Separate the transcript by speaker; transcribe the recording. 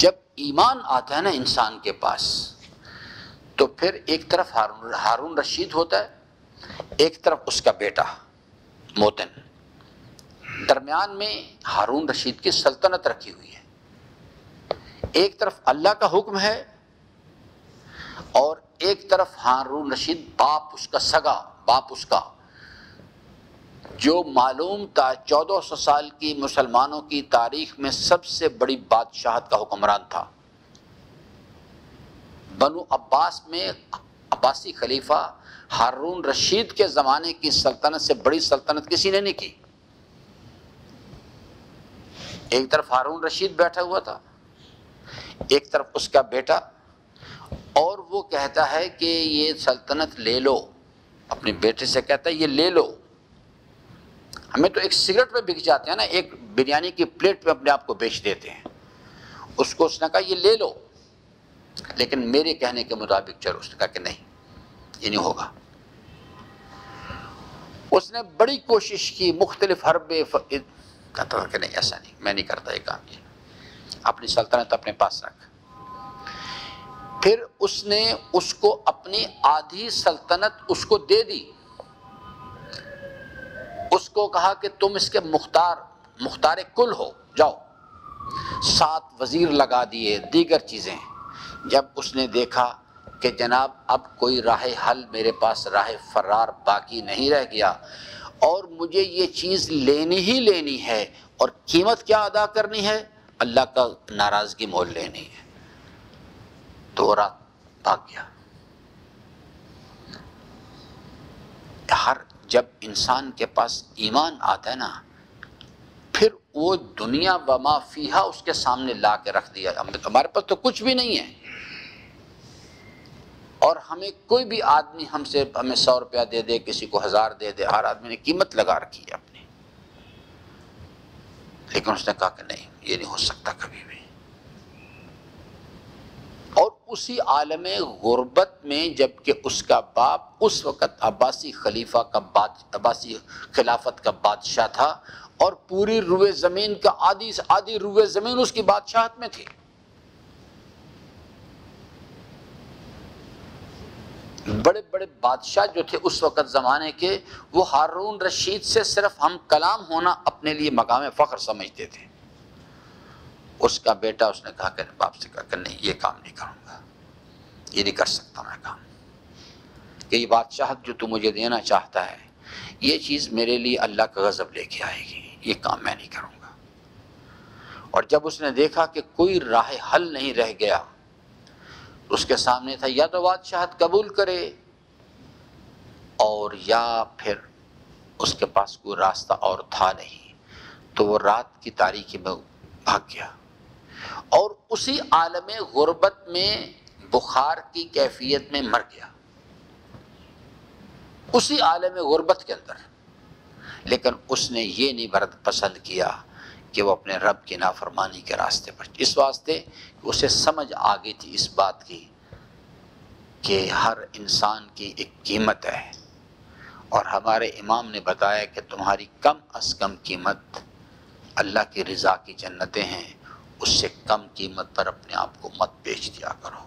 Speaker 1: جب ایمان آتا ہے نا انسان کے پاس تو پھر ایک طرف ہارون رشید ہوتا ہے، ایک طرف اس کا بیٹا موتن، درمیان میں ہارون رشید کی سلطنت رکھی ہوئی ہے، ایک طرف اللہ کا حکم ہے اور ایک طرف ہارون رشید باپ اس کا سگا، باپ اس کا جو معلوم تھا 1400 سال کی مسلمانوں کی تاریخ میں سب سے بڑی بادشاہت کا حکمران تھا۔ بنو عباس میں عباسی خلیفہ ہارون رشید کے زمانے کی سلطنت سے بڑی سلطنت کسی نے نہیں کی۔ ایک طرف ہارون رشید بیٹھا ہوا تھا، ایک طرف اس کا بیٹا، اور وہ کہتا ہے کہ یہ سلطنت لے لو، اپنے بیٹے سے کہتا ہے یہ لے لو، ہمیں تو ایک سگریٹ پہ بک جاتے ہیں نا، ایک بریانی کی پلیٹ پہ اپنے آپ کو بیچ دیتے ہیں، اس کو اس نے کہا یہ لے لو، لیکن میرے کہنے کے مطابق چلو۔ اس نے کہا کہ نہیں، یہ نہیں ہوگا۔ اس نے بڑی کوشش کی، مختلف حربے کہتا تھا کہ نہیں، ایسا نہیں، میں نہیں کرتا یہ کام، یہ اپنی سلطنت اپنے پاس رکھ۔ پھر اس نے اس کو اپنی آدھی سلطنت اس کو دے دی، اس کو کہا کہ تم اس کے مختار کل ہو، جاؤ، 7 وزیر لگا دیے، دیگر چیزیں۔ جب اس نے دیکھا کہ جناب اب کوئی راہ حل میرے پاس، راہ فرار باقی نہیں رہ گیا، اور مجھے یہ چیز لینی ہی لینی ہے، اور قیمت کیا ادا کرنی ہے؟ اللہ کا ناراضگی مول لینی ہے، تو وہ رات بھاگ گیا۔ جب انسان کے پاس ایمان آتا ہے نا، پھر وہ دنیا وما فیہا اس کے سامنے لا کے رکھ دیا۔ ہمارے پاس تو کچھ بھی نہیں ہے، اور ہمیں کوئی بھی آدمی ہمیں 100 روپیہ دے دے، کسی کو 1000 دے دے، ہر آدمی نے قیمت لگا رکھی ہے اپنی، لیکن اس نے کہا کہ نہیں، یہ نہیں ہو سکتا کبھی بھی۔ اور اسی عالم غربت میں جبکہ اس کا باپ اس وقت عباسی خلافت کا بادشاہ تھا، اور پوری روئے زمین کا آدھی روئے زمین اس کی بادشاہت میں تھی۔ بڑے بڑے بادشاہ جو تھے اس وقت زمانے کے، وہ ہارون رشید سے صرف ہم کلام ہونا اپنے لیے مقام فخر سمجھتے تھے۔ اس کا بیٹا، اس نے کہا کہ باپ سے کہا کہ نہیں، یہ کام نہیں کروں گا، یہ نہیں کر سکتا میں کام، کہ یہ بادشاہت جو تو مجھے دینا چاہتا ہے، یہ چیز میرے لیے اللہ کا غضب لے کے آئے گی، یہ کام میں نہیں کروں گا۔ اور جب اس نے دیکھا کہ کوئی راہ حل نہیں رہ گیا، اس کے سامنے تھا یا تو بادشاہت قبول کرے، اور یا پھر اس کے پاس کوئی راستہ اور تھا نہیں، تو وہ رات کی تاریکی میں بھاگ گیا، اور اسی عالم غربت میں بخار کی کیفیت میں مر گیا، اسی عالم غربت کے اندر۔ لیکن اس نے یہ نہیں پسند کیا کہ وہ اپنے رب کی نافرمانی کے راستے پر، اس واسطے اسے سمجھ آ گئی تھی اس بات کی کہ ہر انسان کی ایک قیمت ہے، اور ہمارے امام نے بتایا کہ تمہاری کم از کم قیمت اللہ کی رضا کی جنتیں ہیں، اس سے کم قیمت پر اپنے آپ کو مت بیچ دیا کرو۔